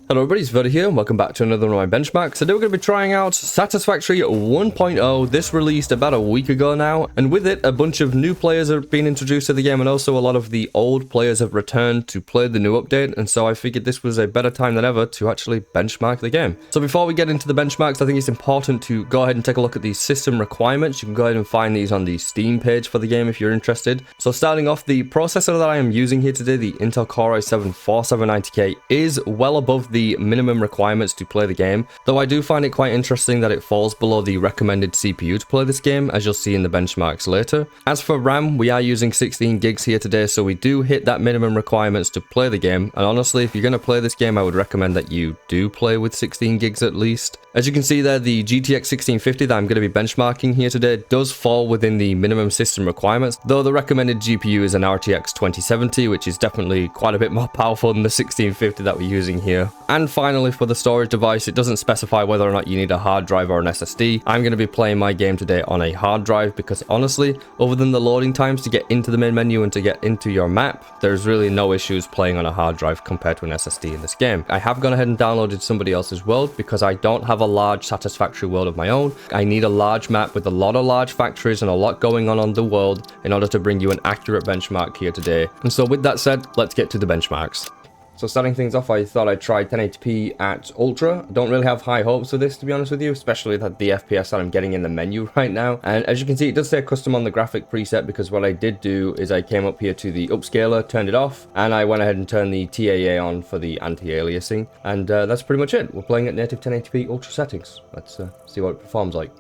Hello everybody, it's Verda here, and welcome back to another one of my benchmarks. Today we're going to be trying out Satisfactory 1.0. This released about a week ago now, and with it, a bunch of new players have been introduced to the game, and also a lot of the old players have returned to play the new update, and so I figured this was a better time than ever to actually benchmark the game. So before we get into the benchmarks, I think it's important to go ahead and take a look at the system requirements. You can go ahead and find these on the Steam page for the game if you're interested. So starting off, the processor that I am using here today, the Intel Core i7-4790K, is well above the minimum requirements to play the game, though I do find it quite interesting that it falls below the recommended CPU to play this game, as you'll see in the benchmarks later. As for RAM, we are using 16 gigs here today, so we do hit that minimum requirements to play the game, and honestly, if you're going to play this game, I would recommend that you do play with 16 gigs at least. As you can see there, the GTX 1650 that I'm going to be benchmarking here today does fall within the minimum system requirements, though the recommended GPU is an RTX 2070, which is definitely quite a bit more powerful than the 1650 that we're using here. And finally, for the storage device, it doesn't specify whether or not you need a hard drive or an SSD. I'm going to be playing my game today on a hard drive because honestly, other than the loading times to get into the main menu and to get into your map, there's really no issues playing on a hard drive compared to an SSD in this game. I have gone ahead and downloaded somebody else's world because I don't have a large Satisfactory world of my own. I need a large map with a lot of large factories and a lot going on the world in order to bring you an accurate benchmark here today. And so with that said, let's get to the benchmarks. So starting things off, I thought I'd try 1080p at Ultra. I don't really have high hopes for this, to be honest with you, especially that the FPS that I'm getting in the menu right now. And as you can see, it does say custom on the graphic preset, because what I did do is I came up here to the upscaler, turned it off, and I went ahead and turned the TAA on for the anti-aliasing. And that's pretty much it. We're playing at native 1080p Ultra settings. Let's see what it performs like.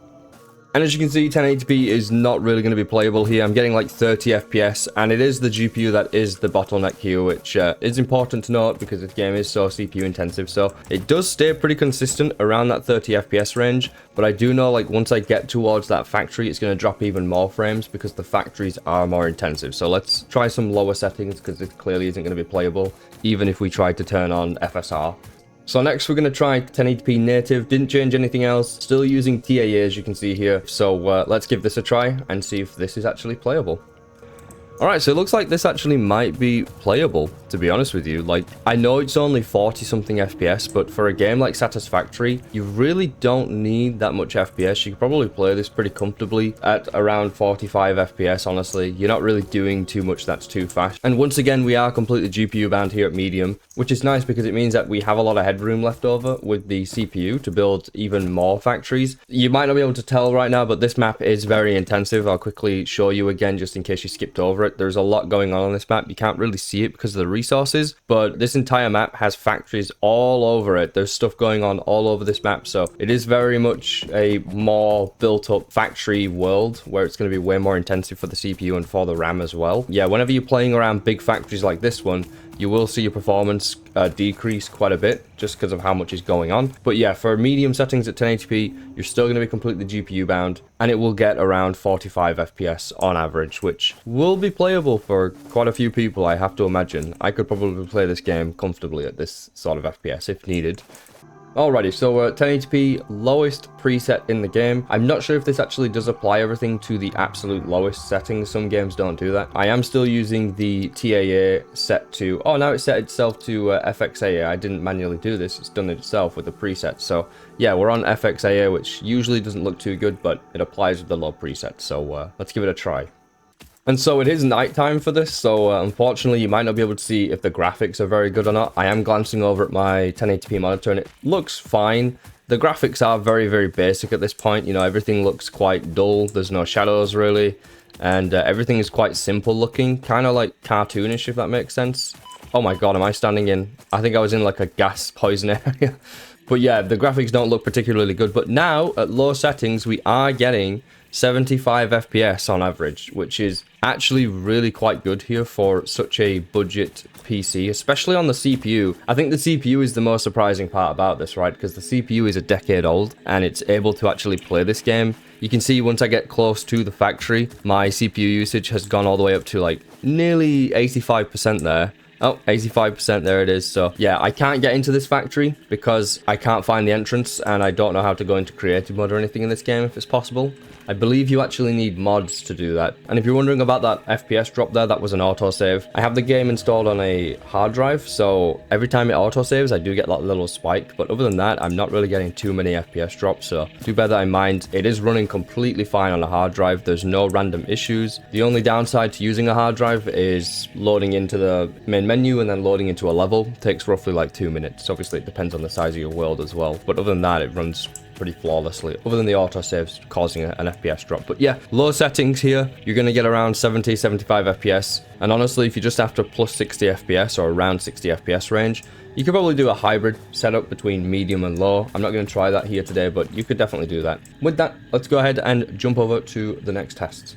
And as you can see, 1080p is not really going to be playable here. I'm getting like 30 FPS, and it is the GPU that is the bottleneck here, which is important to note because this game is so CPU intensive. So it does stay pretty consistent around that 30 FPS range, but I do know like once I get towards that factory, it's going to drop even more frames because the factories are more intensive. So let's try some lower settings because it clearly isn't going to be playable, even if we tried to turn on FSR. So next we're going to try 1080p native, didn't change anything else, still using TAA as you can see here. So let's give this a try and see if this is actually playable. Alright, so it looks like this actually might be playable, to be honest with you. Like, I know it's only 40 something FPS, but for a game like Satisfactory, you really don't need that much FPS. You could probably play this pretty comfortably at around 45 FPS, honestly. You're not really doing too much that's too fast. And once again, we are completely GPU bound here at medium, which is nice because it means that we have a lot of headroom left over with the CPU to build even more factories. You might not be able to tell right now, but this map is very intensive. I'll quickly show you again just in case you skipped over it. There's a lot going on this map. You can't really see it because of the resources, but this entire map has factories all over it. There's stuff going on all over this map, so it is very much a more built up factory world where it's going to be way more intensive for the CPU and for the RAM as well. Yeah, whenever you're playing around big factories like this one, you will see your performance decrease quite a bit just because of how much is going on. But yeah, for medium settings at 1080p, you're still going to be completely GPU bound, and it will get around 45 FPS on average, which will be playable for quite a few people, I have to imagine. I could probably play this game comfortably at this sort of FPS if needed. Alrighty, so 1080p, lowest preset in the game. I'm not sure if this actually does apply everything to the absolute lowest settings. Some games don't do that. I am still using the TAA set to... Oh, now it set itself to FXAA. I didn't manually do this. It's done it itself with the preset. So yeah, we're on FXAA, which usually doesn't look too good, but it applies with the low preset. So let's give it a try. And so it is nighttime for this, so unfortunately you might not be able to see if the graphics are very good or not. I am glancing over at my 1080p monitor and it looks fine. The graphics are very, very basic at this point. You know, everything looks quite dull. There's no shadows really. And everything is quite simple looking, kind of like cartoonish, if that makes sense. Oh my god, am I standing in... I think I was in like a gas poison area. But yeah, the graphics don't look particularly good. But now, at low settings, we are getting 75 FPS on average, which is actually really quite good here for such a budget PC, especially on the CPU. I think the CPU is the most surprising part about this, right? Because the CPU is a decade old and it's able to actually play this game. You can see once I get close to the factory, my CPU usage has gone all the way up to like nearly 85% there. Oh, 85%, there it is. So yeah, I can't get into this factory because I can't find the entrance, and I don't know how to go into creative mode or anything in this game if it's possible. I believe you actually need mods to do that. And if you're wondering about that FPS drop there, that was an autosave. I have the game installed on a hard drive, so every time it autosaves, I do get that little spike. But other than that, I'm not really getting too many FPS drops, so do bear that in mind. It is running completely fine on a hard drive. There's no random issues. The only downside to using a hard drive is loading into the main menu and then loading into a level. It takes roughly like 2 minutes. Obviously, it depends on the size of your world as well. But other than that, it runs pretty flawlessly, other than the autosaves causing an FPS drop. But yeah, low settings here, you're going to get around 70-75 FPS, and honestly, if you're just after plus 60 FPS or around 60 FPS range, you could probably do a hybrid setup between medium and low. I'm not going to try that here today, but you could definitely do that. With that, let's go ahead and jump over to the next test.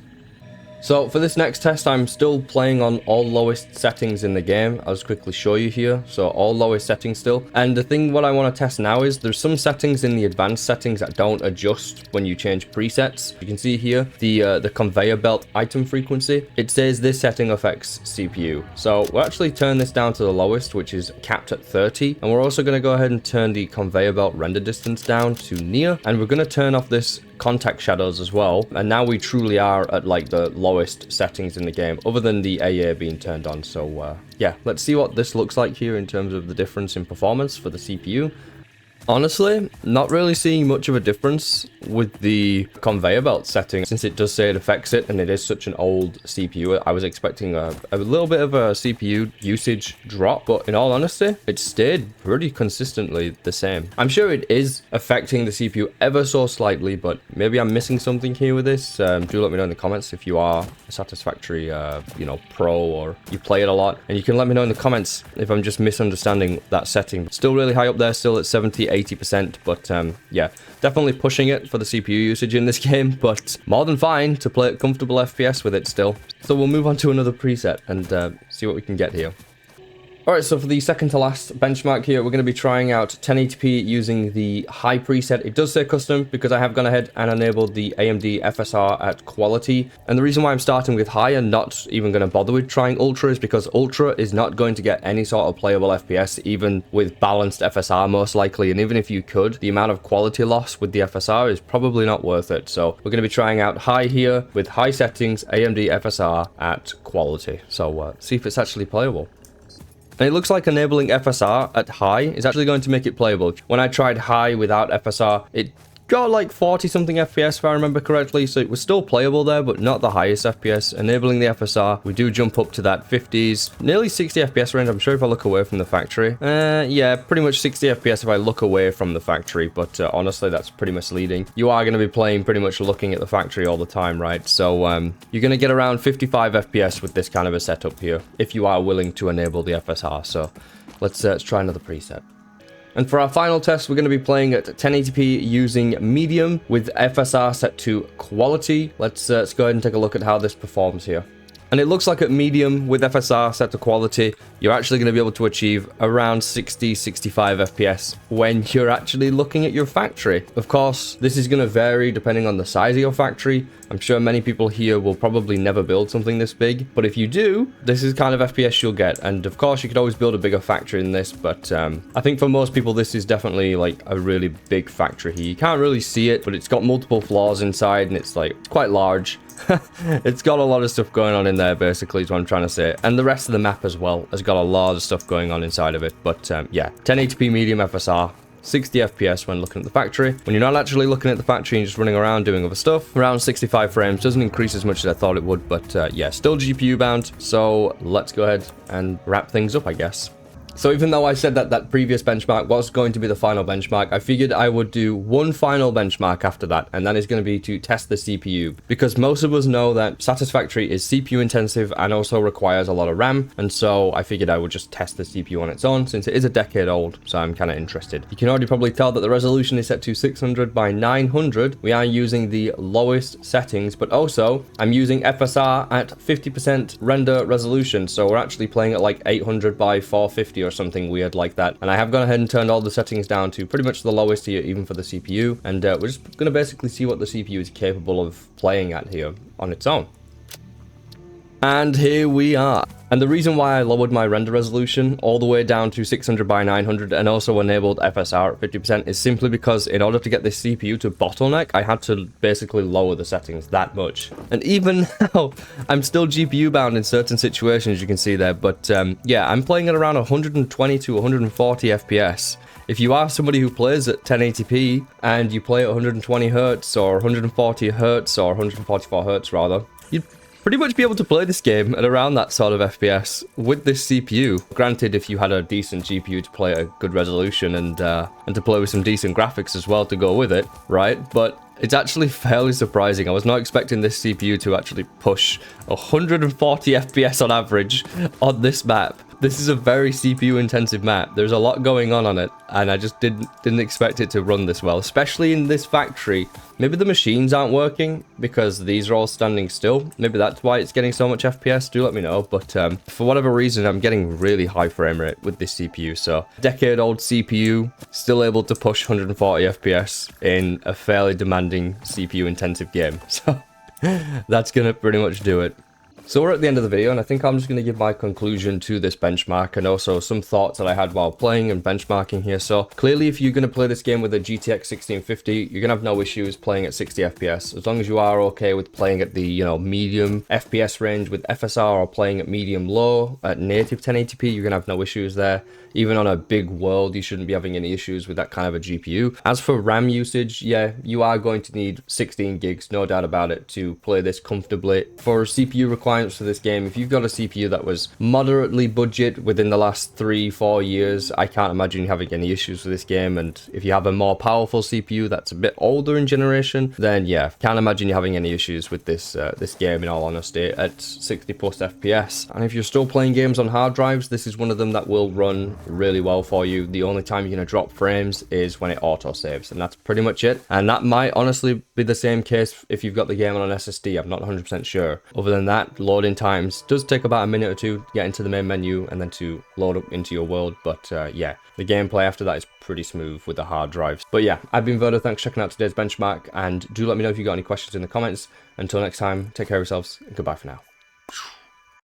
So for this next test, I'm still playing on all lowest settings in the game. I'll just quickly show you here. So all lowest settings still. And the thing what I want to test now is there's some settings in the advanced settings that don't adjust when you change presets. You can see here the conveyor belt item frequency. It says this setting affects CPU. So we'll actually turn this down to the lowest, which is capped at 30. And we're also going to go ahead and turn the conveyor belt render distance down to near. And we're going to turn off this contact shadows as well, and now we truly are at like the lowest settings in the game, other than the AA being turned on. So yeah, let's see what this looks like here in terms of the difference in performance for the CPU. Honestly, not really seeing much of a difference with the conveyor belt setting, since it does say it affects it and it is such an old CPU. I was expecting a little bit of a CPU usage drop, but in all honesty, it stayed pretty consistently the same. I'm sure it is affecting the CPU ever so slightly, but maybe I'm missing something here with this. Do let me know in the comments if you are a Satisfactory, you know, pro, or you play it a lot, and you can let me know in the comments if I'm just misunderstanding that setting. Still really high up there, still at 70-80%, but yeah, definitely pushing it for the CPU usage in this game, but more than fine to play at comfortable FPS with it still. So we'll move on to another preset and see what we can get here. Alright, so for the second to last benchmark here, we're going to be trying out 1080p using the high preset. It does say custom because I have gone ahead and enabled the AMD FSR at quality. And the reason why I'm starting with high and not even going to bother with trying ultra is because ultra is not going to get any sort of playable FPS, even with balanced FSR most likely. And even if you could, the amount of quality loss with the FSR is probably not worth it. So we're going to be trying out high here with high settings, AMD FSR at quality. So see if it's actually playable. And it looks like enabling FSR at high is actually going to make it playable. When I tried high without FSR, it got like 40 something FPS if I remember correctly, so it was still playable there, but not the highest FPS. Enabling the FSR, we do jump up to that 50s, nearly 60 FPS range, I'm sure, if I look away from the factory. Yeah, pretty much 60 FPS if I look away from the factory, but honestly, that's pretty misleading. You are going to be playing pretty much looking at the factory all the time, right? So you're going to get around 55 FPS with this kind of a setup here, if you are willing to enable the FSR. So let's try another preset. And for our final test, we're going to be playing at 1080p using medium with FSR set to quality. Let's go ahead and take a look at how this performs here. And it looks like at medium with FSR set to quality, you're actually going to be able to achieve around 60-65 FPS when you're actually looking at your factory. Of course, this is going to vary depending on the size of your factory. I'm sure many people here will probably never build something this big, but if you do, this is kind of FPS you'll get. And of course, you could always build a bigger factory than this, but I think for most people, this is definitely like a really big factory here. You can't really see it, but it's got multiple floors inside, and it's like quite large. It's got a lot of stuff going on in there, basically, is what I'm trying to say. And the rest of the map as well has got a lot of stuff going on inside of it. But yeah, 1080p medium FSR, 60 FPS when looking at the factory. When you're not actually looking at the factory and just running around doing other stuff, around 65 frames. Doesn't increase as much as I thought it would, but yeah, still GPU bound. So let's go ahead and wrap things up, I guess. So even though I said that that previous benchmark was going to be the final benchmark, I figured I would do one final benchmark after that, and that is going to be to test the CPU. Because most of us know that Satisfactory is CPU intensive and also requires a lot of RAM, and so I figured I would just test the CPU on its own, since it is a decade old, so I'm kind of interested. You can already probably tell that the resolution is set to 600 by 900. We are using the lowest settings, but also I'm using FSR at 50% render resolution, so we're actually playing at like 800 by 450 or something weird like that. And I have gone ahead and turned all the settings down to pretty much the lowest here, even for the CPU. And we're just going to basically see what the CPU is capable of playing at here on its own. And here we are. And the reason why I lowered my render resolution all the way down to 600 by 900 and also enabled FSR at 50% is simply because in order to get this CPU to bottleneck, I had to basically lower the settings that much. And even now, I'm still GPU bound in certain situations, you can see there. But yeah, I'm playing at around 120 to 140 FPS. If you are somebody who plays at 1080p and you play at 120 Hz or 140 Hz or 144 Hz rather, you'd pretty much be able to play this game at around that sort of FPS with this CPU. Granted, if you had a decent GPU to play at a good resolution and to play with some decent graphics as well to go with it, right? But it's actually fairly surprising. I was not expecting this CPU to actually push 140 FPS on average on this map. This is a very CPU intensive map. There's a lot going on it, and I just didn't expect it to run this well, especially in this factory. Maybe the machines aren't working because these are all standing still. Maybe that's why it's getting so much FPS. Do let me know. But for whatever reason, I'm getting really high frame rate with this CPU. So decade-old CPU, still able to push 140 FPS in a fairly demanding CPU intensive game. So that's gonna pretty much do it. So we're at the end of the video, and I think I'm just going to give my conclusion to this benchmark and also some thoughts that I had while playing and benchmarking here. So clearly, if you're going to play this game with a GTX 1650, you're going to have no issues playing at 60 FPS. As long as you are okay with playing at the, you know, medium FPS range with FSR or playing at medium low at native 1080p, you're going to have no issues there. Even on a big world, you shouldn't be having any issues with that kind of a GPU. As for RAM usage, yeah, you are going to need 16 gigs, no doubt about it, to play this comfortably. For CPU requirements for this game, if you've got a CPU that was moderately budget within the last 3-4 years, I can't imagine you having any issues with this game. And if you have a more powerful CPU that's a bit older in generation, then yeah, can't imagine you having any issues with this this game, in all honesty, at 60 plus FPS. And if you're still playing games on hard drives, this is one of them that will run really well for you. The only time you're going to drop frames is when it auto saves, and that's pretty much it. And that might honestly be the same case if you've got the game on an SSD. I'm not 100% sure. Other than that, loading times does take about a minute or two to get into the main menu and then to load up into your world. But yeah, the gameplay after that is pretty smooth with the hard drives. But yeah, I've been Verdo. Thanks for checking out today's benchmark, and do let me know if you got any questions in the comments. Until next time, take care of yourselves, and goodbye for now.